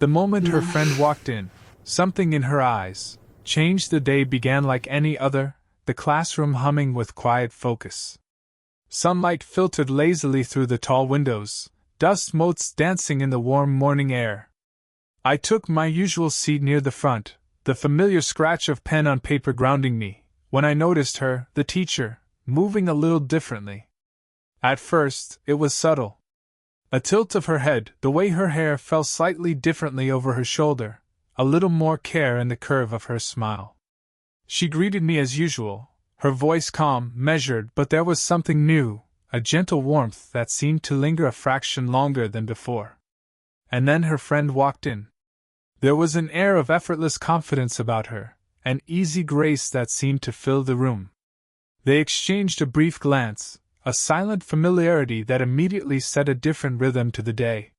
The moment her friend walked in, something in her eyes changed. The day began like any other, the classroom humming with quiet focus. Sunlight filtered lazily through the tall windows, dust motes dancing in the warm morning air. I took my usual seat near the front, the familiar scratch of pen on paper grounding me, when I noticed her, the teacher, moving a little differently. At first, it was subtle. A tilt of her head, the way her hair fell slightly differently over her shoulder, a little more care in the curve of her smile. She greeted me as usual, her voice calm, measured, but there was something new, a gentle warmth that seemed to linger a fraction longer than before. And then her friend walked in. There was an air of effortless confidence about her, an easy grace that seemed to fill the room. They exchanged a brief glance, a silent familiarity that immediately set a different rhythm to the day.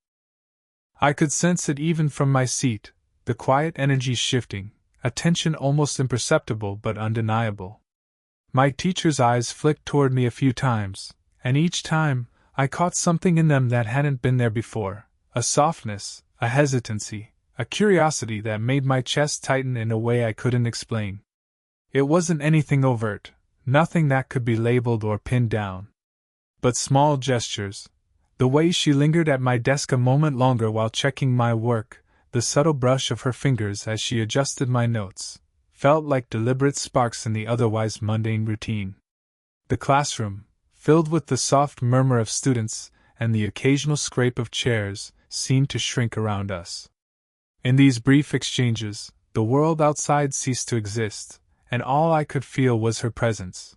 I could sense it even from my seat, the quiet energy shifting, a tension almost imperceptible but undeniable. My teacher's eyes flicked toward me a few times, and each time, I caught something in them that hadn't been there before, a softness, a hesitancy, a curiosity that made my chest tighten in a way I couldn't explain. It wasn't anything overt, nothing that could be labeled or pinned down. But small gestures, the way she lingered at my desk a moment longer while checking my work, the subtle brush of her fingers as she adjusted my notes, felt like deliberate sparks in the otherwise mundane routine. The classroom, filled with the soft murmur of students and the occasional scrape of chairs, seemed to shrink around us. In these brief exchanges, the world outside ceased to exist, and all I could feel was her presence.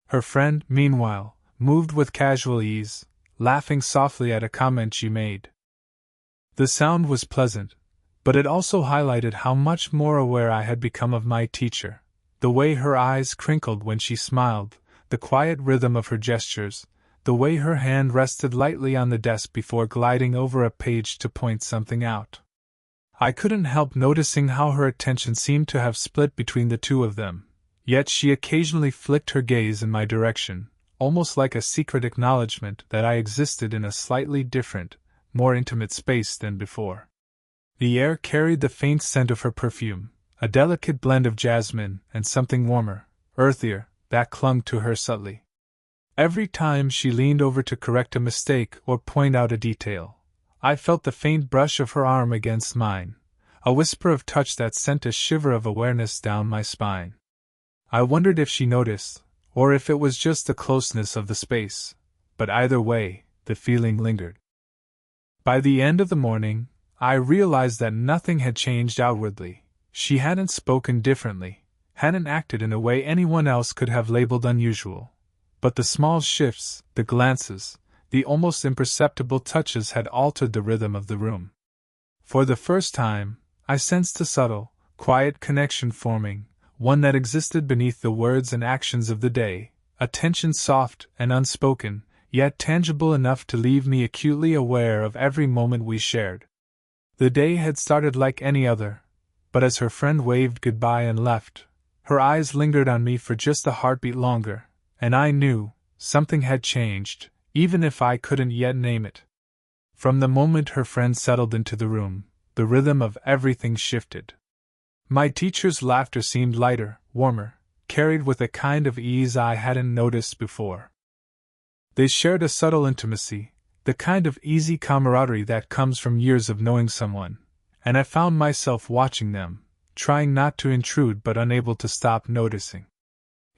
Her friend, meanwhile, moved with casual ease, laughing softly at a comment she made. The sound was pleasant, but it also highlighted how much more aware I had become of my teacher, the way her eyes crinkled when she smiled, the quiet rhythm of her gestures, the way her hand rested lightly on the desk before gliding over a page to point something out. I couldn't help noticing how her attention seemed to have split between the two of them, yet she occasionally flicked her gaze in my direction, almost like a secret acknowledgement that I existed in a slightly different, more intimate space than before. The air carried the faint scent of her perfume, a delicate blend of jasmine and something warmer, earthier, that clung to her subtly. Every time she leaned over to correct a mistake or point out a detail, I felt the faint brush of her arm against mine, a whisper of touch that sent a shiver of awareness down my spine. I wondered if she noticed, or if it was just the closeness of the space, but either way, the feeling lingered. By the end of the morning, I realized that nothing had changed outwardly. She hadn't spoken differently, hadn't acted in a way anyone else could have labeled unusual. But the small shifts, the glances, the almost imperceptible touches had altered the rhythm of the room. For the first time, I sensed a subtle, quiet connection forming, one that existed beneath the words and actions of the day, a tension soft and unspoken, yet tangible enough to leave me acutely aware of every moment we shared. The day had started like any other, but as her friend waved goodbye and left, her eyes lingered on me for just a heartbeat longer, and I knew something had changed, even if I couldn't yet name it. From the moment her friend settled into the room, the rhythm of everything shifted. My teacher's laughter seemed lighter, warmer, carried with a kind of ease I hadn't noticed before. They shared a subtle intimacy, the kind of easy camaraderie that comes from years of knowing someone, and I found myself watching them, trying not to intrude but unable to stop noticing.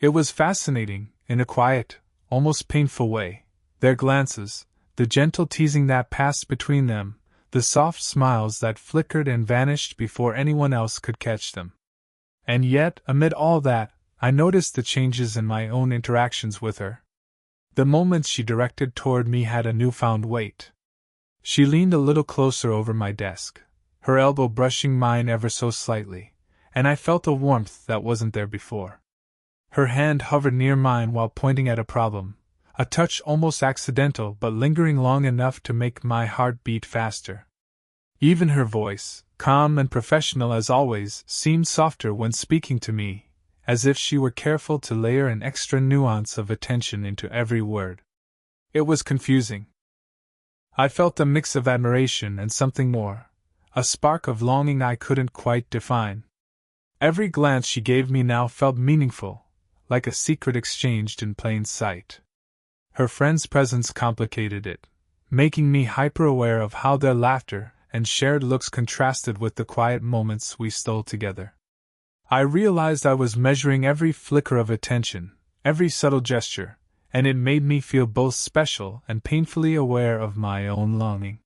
It was fascinating, in a quiet, almost painful way, their glances, the gentle teasing that passed between them, the soft smiles that flickered and vanished before anyone else could catch them. And yet, amid all that, I noticed the changes in my own interactions with her. The moments she directed toward me had a newfound weight. She leaned a little closer over my desk, her elbow brushing mine ever so slightly, and I felt a warmth that wasn't there before. Her hand hovered near mine while pointing at a problem, a touch almost accidental but lingering long enough to make my heart beat faster. Even her voice, calm and professional as always, seemed softer when speaking to me, as if she were careful to layer an extra nuance of attention into every word. It was confusing. I felt a mix of admiration and something more, a spark of longing I couldn't quite define. Every glance she gave me now felt meaningful, like a secret exchanged in plain sight. Her friend's presence complicated it, making me hyper-aware of how their laughter and shared looks contrasted with the quiet moments we stole together. I realized I was measuring every flicker of attention, every subtle gesture, and it made me feel both special and painfully aware of my own longing.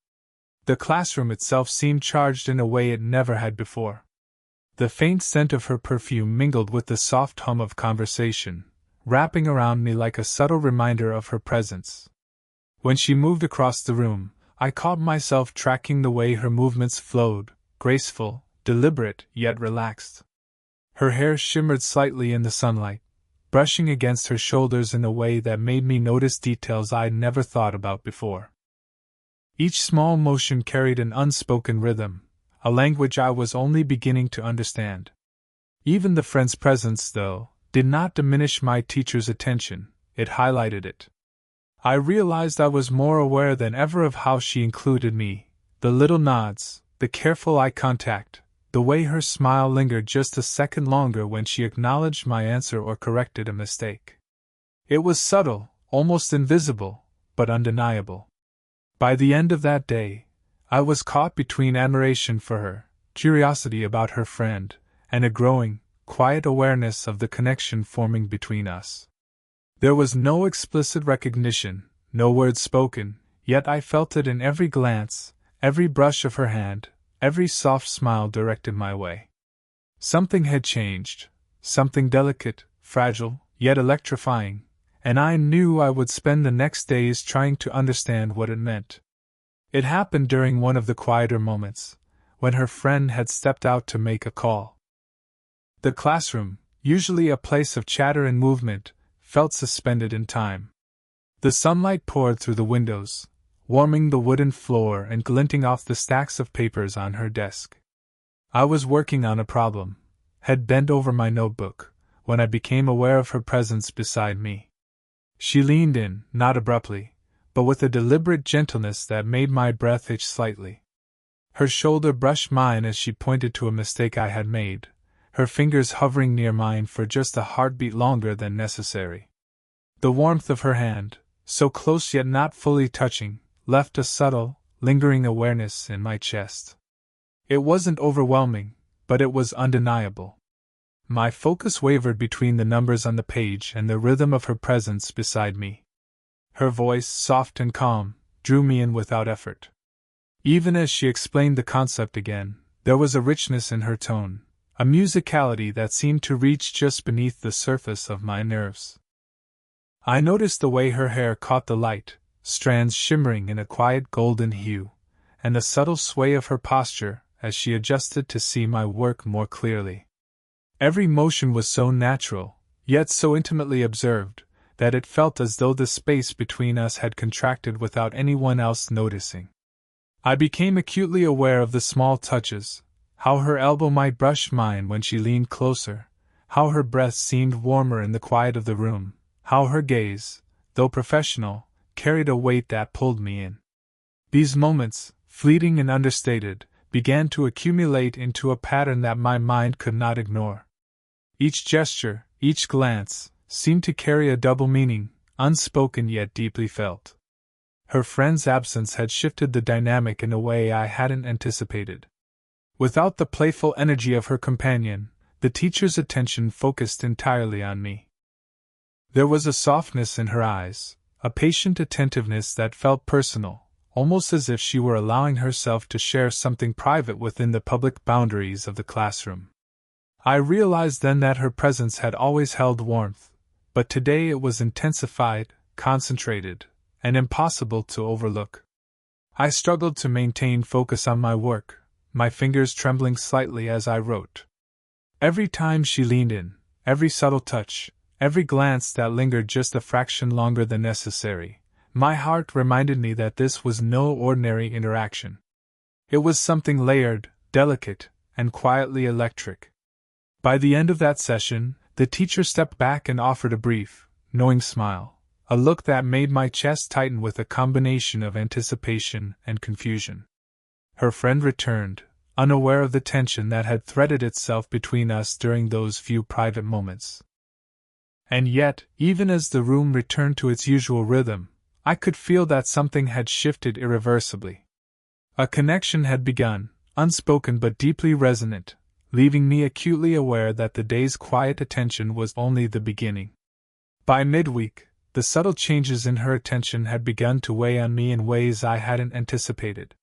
The classroom itself seemed charged in a way it never had before. The faint scent of her perfume mingled with the soft hum of conversation, wrapping around me like a subtle reminder of her presence. When she moved across the room, I caught myself tracking the way her movements flowed, graceful, deliberate, yet relaxed. Her hair shimmered slightly in the sunlight, brushing against her shoulders in a way that made me notice details I'd never thought about before. Each small motion carried an unspoken rhythm, a language I was only beginning to understand. Even the friend's presence, though, did not diminish my teacher's attention, it highlighted it. I realized I was more aware than ever of how she included me, the little nods, the careful eye contact, the way her smile lingered just a second longer when she acknowledged my answer or corrected a mistake. It was subtle, almost invisible, but undeniable. By the end of that day, I was caught between admiration for her, curiosity about her friend, and a growing, quiet awareness of the connection forming between us. There was no explicit recognition, no words spoken, yet I felt it in every glance, every brush of her hand, every soft smile directed my way. Something had changed, something delicate, fragile, yet electrifying, and I knew I would spend the next days trying to understand what it meant. It happened during one of the quieter moments, when her friend had stepped out to make a call. The classroom, usually a place of chatter and movement, felt suspended in time. The sunlight poured through the windows, warming the wooden floor and glinting off the stacks of papers on her desk. I was working on a problem, had bent over my notebook, when I became aware of her presence beside me. She leaned in, not abruptly, but with a deliberate gentleness that made my breath itch slightly. Her shoulder brushed mine as she pointed to a mistake I had made, her fingers hovering near mine for just a heartbeat longer than necessary. The warmth of her hand, so close yet not fully touching, left a subtle, lingering awareness in my chest. It wasn't overwhelming, but it was undeniable. My focus wavered between the numbers on the page and the rhythm of her presence beside me. Her voice, soft and calm, drew me in without effort. Even as she explained the concept again, there was a richness in her tone, a musicality that seemed to reach just beneath the surface of my nerves. I noticed the way her hair caught the light, strands shimmering in a quiet golden hue, and the subtle sway of her posture as she adjusted to see my work more clearly. Every motion was so natural, yet so intimately observed, that it felt as though the space between us had contracted without anyone else noticing. I became acutely aware of the small touches, how her elbow might brush mine when she leaned closer, how her breath seemed warmer in the quiet of the room, how her gaze, though professional, carried a weight that pulled me in. These moments, fleeting and understated, began to accumulate into a pattern that my mind could not ignore. Each gesture, each glance, seemed to carry a double meaning, unspoken yet deeply felt. Her friend's absence had shifted the dynamic in a way I hadn't anticipated. Without the playful energy of her companion, the teacher's attention focused entirely on me. There was a softness in her eyes, a patient attentiveness that felt personal, almost as if she were allowing herself to share something private within the public boundaries of the classroom. I realized then that her presence had always held warmth, but today it was intensified, concentrated, and impossible to overlook. I struggled to maintain focus on my work, my fingers trembling slightly as I wrote. Every time she leaned in, every subtle touch, every glance that lingered just a fraction longer than necessary, my heart reminded me that this was no ordinary interaction. It was something layered, delicate, and quietly electric. By the end of that session, the teacher stepped back and offered a brief, knowing smile, a look that made my chest tighten with a combination of anticipation and confusion. Her friend returned, unaware of the tension that had threaded itself between us during those few private moments. And yet, even as the room returned to its usual rhythm, I could feel that something had shifted irreversibly. A connection had begun, unspoken but deeply resonant, leaving me acutely aware that the day's quiet attention was only the beginning. By midweek, the subtle changes in her attention had begun to weigh on me in ways I hadn't anticipated.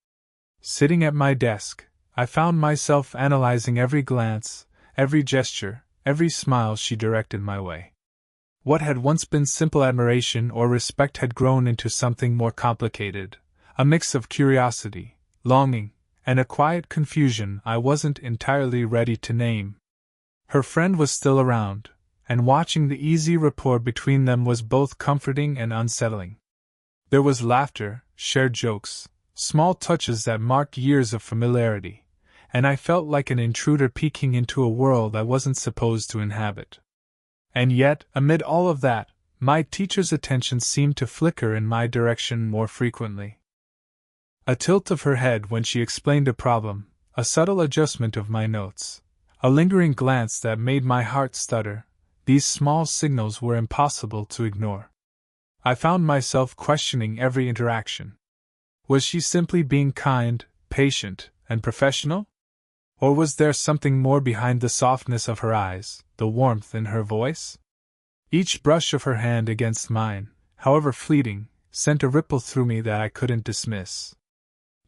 Sitting at my desk, I found myself analyzing every glance, every gesture, every smile she directed my way. What had once been simple admiration or respect had grown into something more complicated, a mix of curiosity, longing, and a quiet confusion I wasn't entirely ready to name. Her friend was still around, and watching the easy rapport between them was both comforting and unsettling. There was laughter, shared jokes, small touches that marked years of familiarity, and I felt like an intruder peeking into a world I wasn't supposed to inhabit. And yet, amid all of that, my teacher's attention seemed to flicker in my direction more frequently. A tilt of her head when she explained a problem, a subtle adjustment of my notes, a lingering glance that made my heart stutter, these small signals were impossible to ignore. I found myself questioning every interaction. Was she simply being kind, patient, and professional? Or was there something more behind the softness of her eyes, the warmth in her voice? Each brush of her hand against mine, however fleeting, sent a ripple through me that I couldn't dismiss.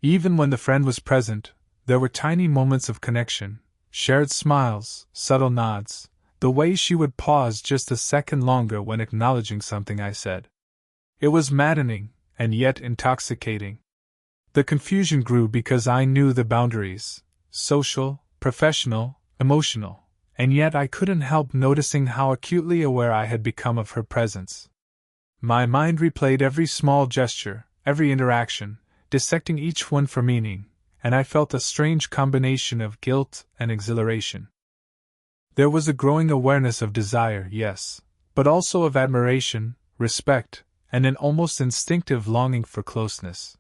Even when the friend was present, there were tiny moments of connection, shared smiles, subtle nods, the way she would pause just a second longer when acknowledging something I said. It was maddening, and yet intoxicating. The confusion grew because I knew the boundaries, social, professional, emotional, and yet I couldn't help noticing how acutely aware I had become of her presence. My mind replayed every small gesture, every interaction, dissecting each one for meaning, and I felt a strange combination of guilt and exhilaration. There was a growing awareness of desire, yes, but also of admiration, respect, and an almost instinctive longing for closeness.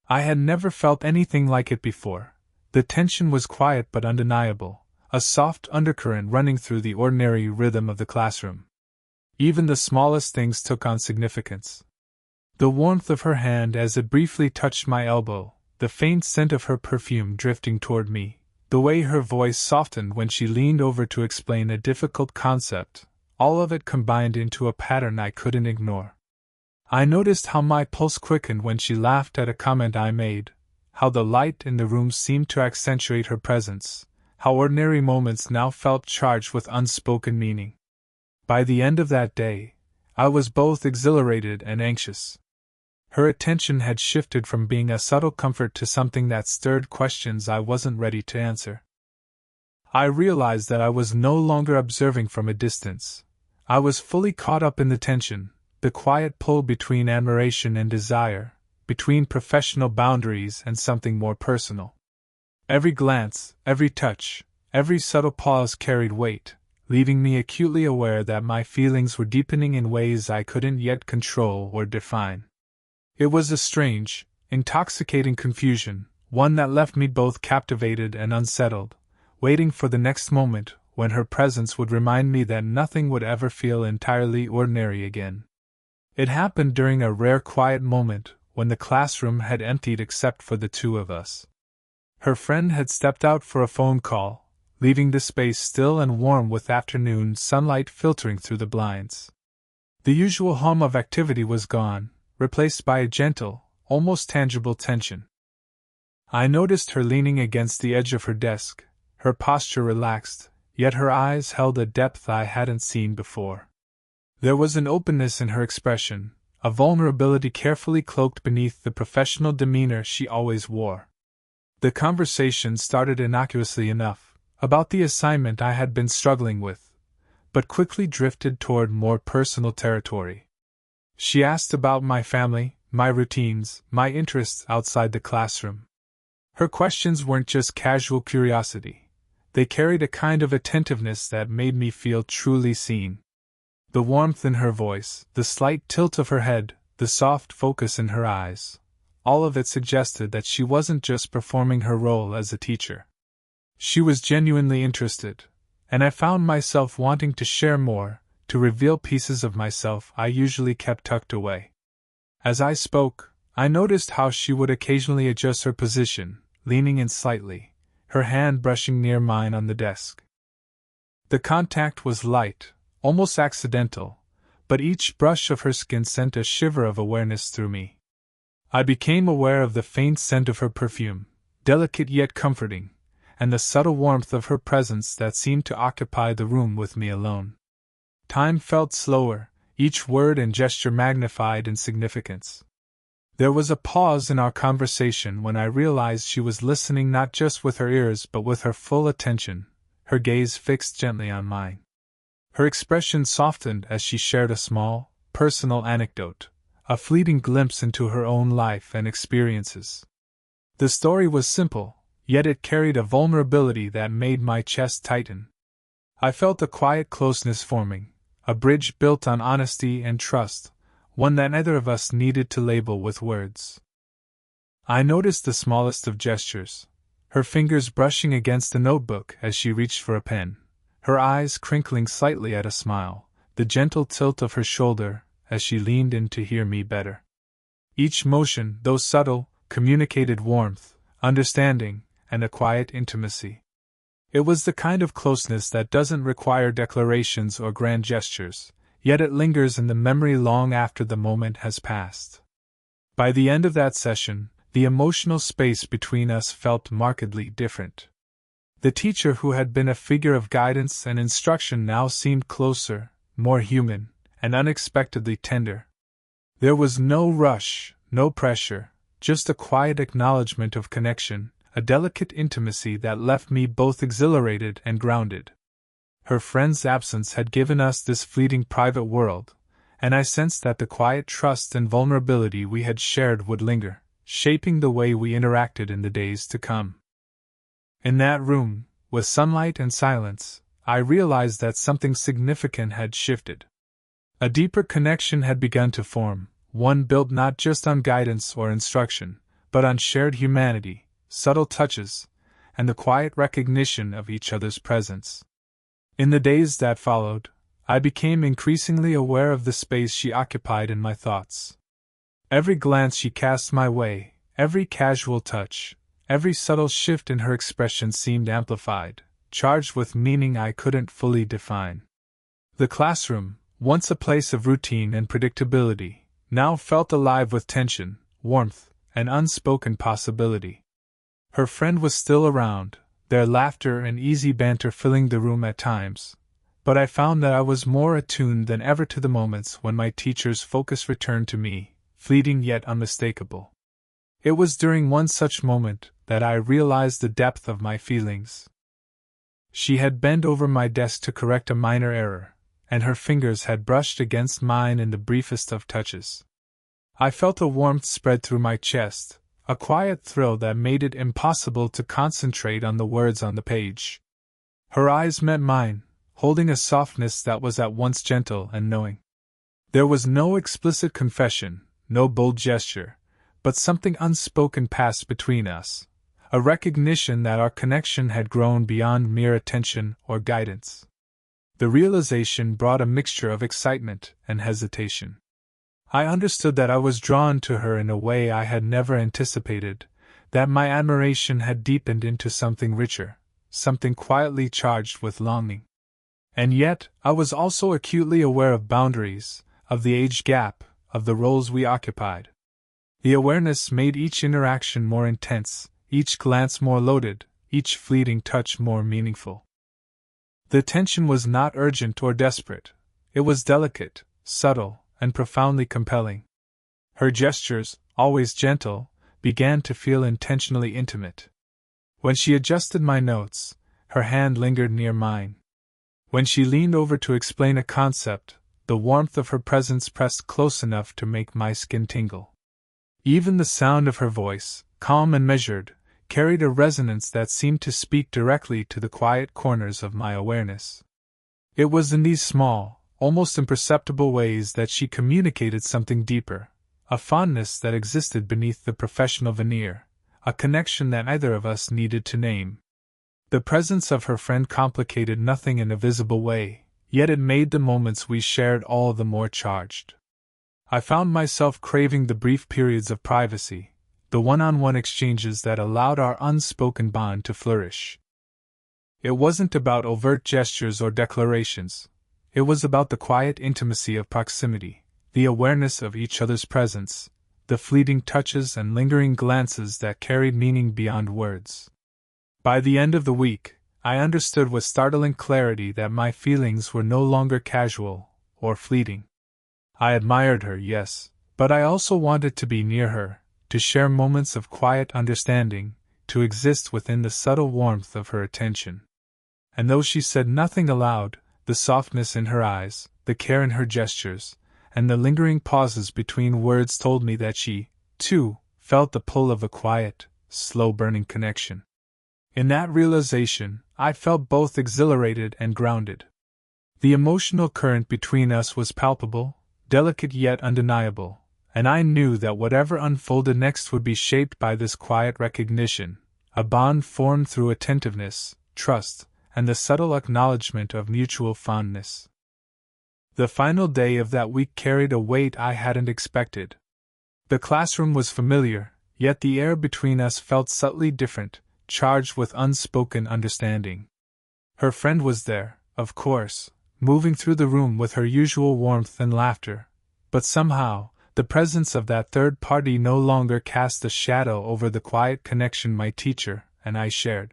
I had never felt anything like it before. The tension was quiet but undeniable, a soft undercurrent running through the ordinary rhythm of the classroom. Even the smallest things took on significance. The warmth of her hand as it briefly touched my elbow, the faint scent of her perfume drifting toward me, the way her voice softened when she leaned over to explain a difficult concept, all of it combined into a pattern I couldn't ignore. I noticed how my pulse quickened when she laughed at a comment I made, how the light in the room seemed to accentuate her presence, how ordinary moments now felt charged with unspoken meaning. By the end of that day, I was both exhilarated and anxious. Her attention had shifted from being a subtle comfort to something that stirred questions I wasn't ready to answer. I realized that I was no longer observing from a distance. I was fully caught up in the tension, the quiet pull between admiration and desire, between professional boundaries and something more personal. Every glance, every touch, every subtle pause carried weight, leaving me acutely aware that my feelings were deepening in ways I couldn't yet control or define. It was a strange, intoxicating confusion, one that left me both captivated and unsettled, waiting for the next moment when her presence would remind me that nothing would ever feel entirely ordinary again. It happened during a rare quiet moment when the classroom had emptied except for the two of us. Her friend had stepped out for a phone call, leaving the space still and warm with afternoon sunlight filtering through the blinds. The usual hum of activity was gone, replaced by a gentle, almost tangible tension. I noticed her leaning against the edge of her desk, her posture relaxed, yet her eyes held a depth I hadn't seen before. There was an openness in her expression, a vulnerability carefully cloaked beneath the professional demeanor she always wore. The conversation started innocuously enough, about the assignment I had been struggling with, but quickly drifted toward more personal territory. She asked about my family, my routines, my interests outside the classroom. Her questions weren't just casual curiosity. They carried a kind of attentiveness that made me feel truly seen. The warmth in her voice, the slight tilt of her head, the soft focus in her eyes, all of it suggested that she wasn't just performing her role as a teacher. She was genuinely interested, and I found myself wanting to share more, to reveal pieces of myself I usually kept tucked away. As I spoke, I noticed how she would occasionally adjust her position, leaning in slightly, her hand brushing near mine on the desk. The contact was light, almost accidental, but each brush of her skin sent a shiver of awareness through me. I became aware of the faint scent of her perfume, delicate yet comforting, and the subtle warmth of her presence that seemed to occupy the room with me alone. Time felt slower, each word and gesture magnified in significance. There was a pause in our conversation when I realized she was listening not just with her ears but with her full attention, her gaze fixed gently on mine. Her expression softened as she shared a small, personal anecdote, a fleeting glimpse into her own life and experiences. The story was simple, yet it carried a vulnerability that made my chest tighten. I felt a quiet closeness forming, a bridge built on honesty and trust, one that neither of us needed to label with words. I noticed the smallest of gestures, her fingers brushing against a notebook as she reached for a pen, her eyes crinkling slightly at a smile, the gentle tilt of her shoulder as she leaned in to hear me better. Each motion, though subtle, communicated warmth, understanding, and a quiet intimacy. It was the kind of closeness that doesn't require declarations or grand gestures, yet it lingers in the memory long after the moment has passed. By the end of that session, the emotional space between us felt markedly different. The teacher who had been a figure of guidance and instruction now seemed closer, more human, and unexpectedly tender. There was no rush, no pressure, just a quiet acknowledgement of connection, a delicate intimacy that left me both exhilarated and grounded. Her friend's absence had given us this fleeting private world, and I sensed that the quiet trust and vulnerability we had shared would linger, shaping the way we interacted in the days to come. In that room, with sunlight and silence, I realized that something significant had shifted. A deeper connection had begun to form, one built not just on guidance or instruction, but on shared humanity, subtle touches, and the quiet recognition of each other's presence. In the days that followed, I became increasingly aware of the space she occupied in my thoughts. Every glance she cast my way, every casual touch, every subtle shift in her expression seemed amplified, charged with meaning I couldn't fully define. The classroom, once a place of routine and predictability, now felt alive with tension, warmth, and unspoken possibility. Her friend was still around, their laughter and easy banter filling the room at times, but I found that I was more attuned than ever to the moments when my teacher's focus returned to me, fleeting yet unmistakable. It was during one such moment that I realized the depth of my feelings. She had bent over my desk to correct a minor error, and her fingers had brushed against mine in the briefest of touches. I felt a warmth spread through my chest, a quiet thrill that made it impossible to concentrate on the words on the page. Her eyes met mine, holding a softness that was at once gentle and knowing. There was no explicit confession, no bold gesture, but something unspoken passed between us, a recognition that our connection had grown beyond mere attention or guidance. The realization brought a mixture of excitement and hesitation. I understood that I was drawn to her in a way I had never anticipated, that my admiration had deepened into something richer, something quietly charged with longing. And yet, I was also acutely aware of boundaries, of the age gap, of the roles we occupied. The awareness made each interaction more intense, each glance more loaded, each fleeting touch more meaningful. The tension was not urgent or desperate. It was delicate, subtle, and profoundly compelling. Her gestures, always gentle, began to feel intentionally intimate. When she adjusted my notes, her hand lingered near mine. When she leaned over to explain a concept, the warmth of her presence pressed close enough to make my skin tingle. Even the sound of her voice, calm and measured, carried a resonance that seemed to speak directly to the quiet corners of my awareness. It was in these small, almost imperceptible ways that she communicated something deeper, a fondness that existed beneath the professional veneer, a connection that neither of us needed to name. The presence of her friend complicated nothing in a visible way, yet it made the moments we shared all the more charged. I found myself craving the brief periods of privacy, the one-on-one exchanges that allowed our unspoken bond to flourish. It wasn't about overt gestures or declarations. It was about the quiet intimacy of proximity, the awareness of each other's presence, the fleeting touches and lingering glances that carried meaning beyond words. By the end of the week, I understood with startling clarity that my feelings were no longer casual or fleeting. I admired her, yes, but I also wanted to be near her, to share moments of quiet understanding, to exist within the subtle warmth of her attention. And though she said nothing aloud, the softness in her eyes, the care in her gestures, and the lingering pauses between words told me that she, too, felt the pull of a quiet, slow-burning connection. In that realization, I felt both exhilarated and grounded. The emotional current between us was palpable, delicate yet undeniable, and I knew that whatever unfolded next would be shaped by this quiet recognition, a bond formed through attentiveness, trust, and the subtle acknowledgement of mutual fondness. The final day of that week carried a weight I hadn't expected. The classroom was familiar, yet the air between us felt subtly different, charged with unspoken understanding. Her friend was there, of course, moving through the room with her usual warmth and laughter, but somehow, the presence of that third party no longer cast a shadow over the quiet connection my teacher and I shared.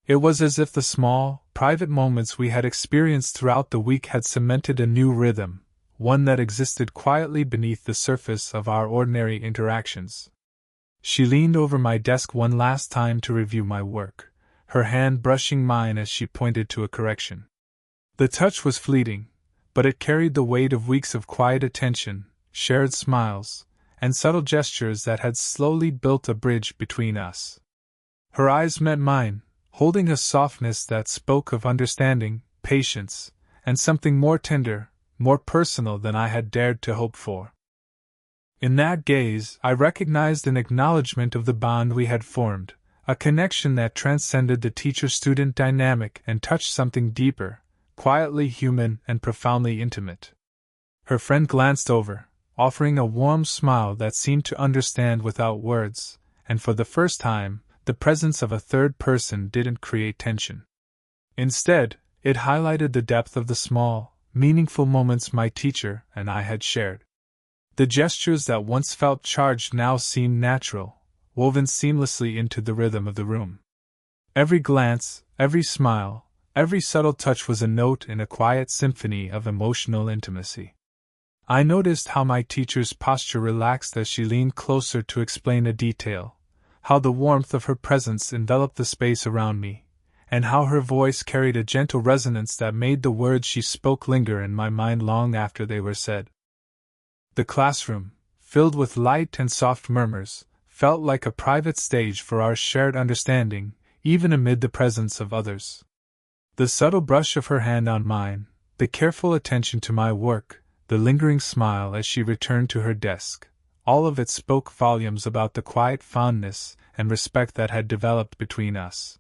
It was as if the small, private moments we had experienced throughout the week had cemented a new rhythm, one that existed quietly beneath the surface of our ordinary interactions. She leaned over my desk one last time to review my work, her hand brushing mine as she pointed to a correction. The touch was fleeting, but it carried the weight of weeks of quiet attention, shared smiles, and subtle gestures that had slowly built a bridge between us. Her eyes met mine, holding a softness that spoke of understanding, patience, and something more tender, more personal than I had dared to hope for. In that gaze, I recognized an acknowledgement of the bond we had formed, a connection that transcended the teacher-student dynamic and touched something deeper, quietly human and profoundly intimate. Her friend glanced over, offering a warm smile that seemed to understand without words, and for the first time, the presence of a third person didn't create tension. Instead, it highlighted the depth of the small, meaningful moments my teacher and I had shared. The gestures that once felt charged now seemed natural, woven seamlessly into the rhythm of the room. Every glance, every smile, every subtle touch was a note in a quiet symphony of emotional intimacy. I noticed how my teacher's posture relaxed as she leaned closer to explain a detail, how the warmth of her presence enveloped the space around me, and how her voice carried a gentle resonance that made the words she spoke linger in my mind long after they were said. The classroom, filled with light and soft murmurs, felt like a private stage for our shared understanding, even amid the presence of others. The subtle brush of her hand on mine, the careful attention to my work, the lingering smile as she returned to her desk, all of it spoke volumes about the quiet fondness and respect that had developed between us.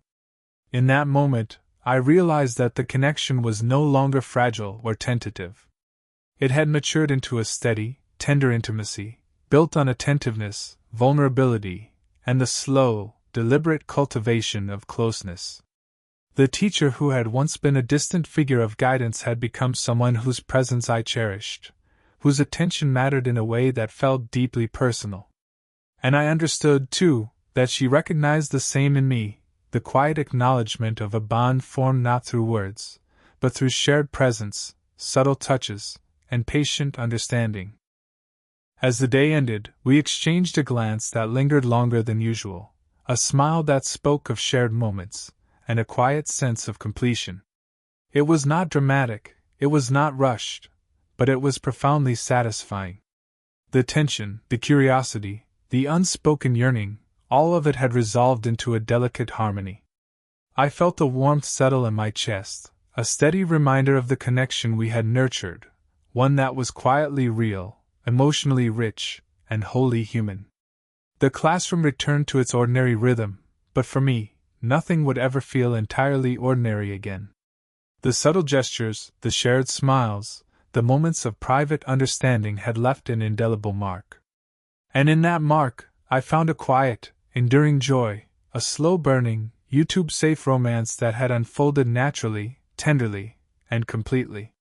In that moment, I realized that the connection was no longer fragile or tentative. It had matured into a steady, tender intimacy, built on attentiveness, vulnerability, and the slow, deliberate cultivation of closeness. The teacher who had once been a distant figure of guidance had become someone whose presence I cherished, whose attention mattered in a way that felt deeply personal. And I understood, too, that she recognized the same in me, the quiet acknowledgement of a bond formed not through words, but through shared presence, subtle touches, and patient understanding. As the day ended, we exchanged a glance that lingered longer than usual, a smile that spoke of shared moments, and a quiet sense of completion. It was not dramatic, it was not rushed, but it was profoundly satisfying. The tension, the curiosity, the unspoken yearning, all of it had resolved into a delicate harmony. I felt the warmth settle in my chest, a steady reminder of the connection we had nurtured, one that was quietly real, emotionally rich, and wholly human. The classroom returned to its ordinary rhythm, but for me, nothing would ever feel entirely ordinary again. The subtle gestures, the shared smiles, the moments of private understanding had left an indelible mark. And in that mark, I found a quiet, enduring joy, a slow-burning, YouTube-safe romance that had unfolded naturally, tenderly, and completely.